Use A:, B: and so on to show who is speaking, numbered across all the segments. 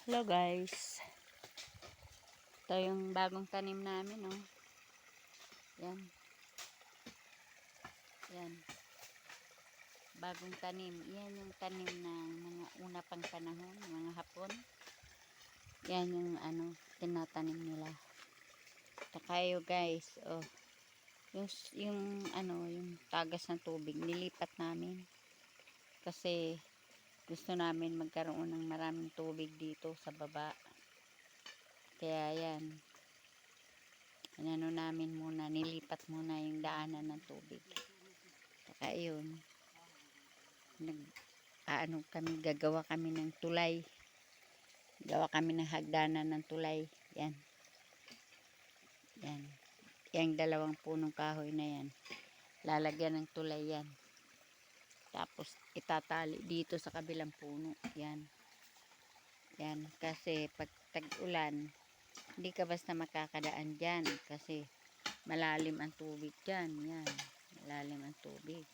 A: Hello guys. Ito yung bagong tanim namin, oh. Yan. Yan. Bagong tanim. Yan yung tanim ng mga una pang panahon, mga Hapon. Yan yung tinatanim nila. Ito kayo guys, oh. Yung tagas ng tubig nilipat namin. Kasi gusto namin magkaroon ng maraming tubig dito sa baba. Kaya yan. Namin muna, nilipat muna yung daanan ng tubig. Saka yun, gagawa kami ng tulay. Gawa kami ng hagdanan ng tulay. Yan. Yan. Yung dalawang punong kahoy na yan. Lalagyan ng tulay yan. Tapos itatali dito sa kabilang puno. Yan. Yan. Kasi pag tag-ulan, hindi ka basta makakadaan dyan. Kasi malalim ang tubig dyan. Yan. Malalim ang tubig.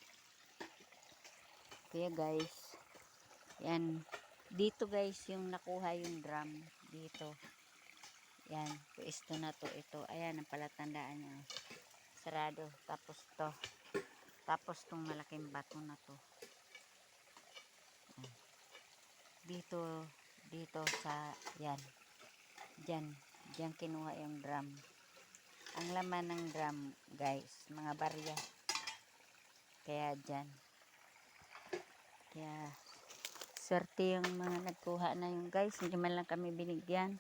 A: Kaya guys, yan. Dito guys, yung nakuha yung drum. Dito. Yan. Pwesto na to. Ito. Ayan ang palatandaan niya. Sarado. Tapos to. Tapos tong malaking bato na to. Yan. Dito sa, yan. Diyan kinuha yung drum. Ang laman ng drum guys, mga barya. Kaya dyan. Kaya swerte yung mga nagkuha na yung guys. Hindi man lang kami binigyan.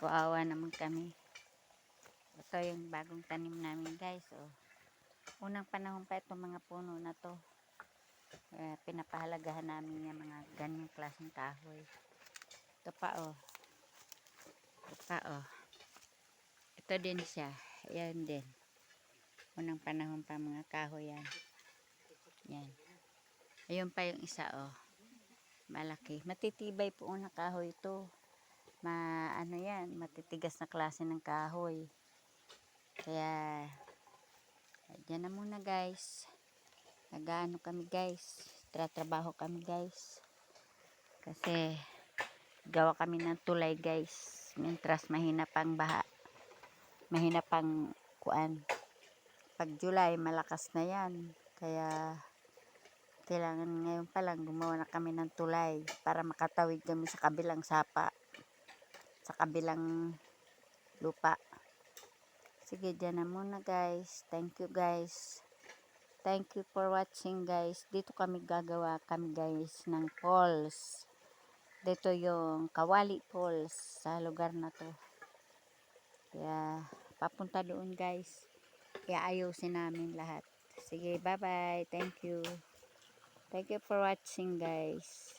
A: Kuawa naman kami. Ito yung bagong tanim namin guys. Oh. Unang panahon pa itong mga puno na to. Pinapahalagahan namin yung mga ganyang klaseng kahoy. Ito pa oh. Ito pa oh. Ito din siya. Ayan din. Unang panahon pa mga kahoy yan. Yan. Ayun pa yung isa oh. Malaki. Matitibay po unang kahoy ito. Yan, matitigas na klase ng kahoy. Kaya dyan na muna guys. Nagaano kami guys. Tratrabaho kami guys. Kasi gawa kami ng tulay guys. Mientras mahina pang baha. Mahina pang kuan. Pag July malakas na yan. Kaya kailangan ngayon pa lang gumawa na kami ng tulay para makatawid kami sa kabilang sapa. Sa kabilang lupa. Sige, dyan na muna guys. Thank you guys. Thank you for watching guys. Dito gagawa kami guys ng falls. Dito yung Kawali Falls sa lugar na to. Kaya papunta doon guys. Kaya ayusin namin lahat. Sige, bye bye. Thank you. Thank you for watching guys.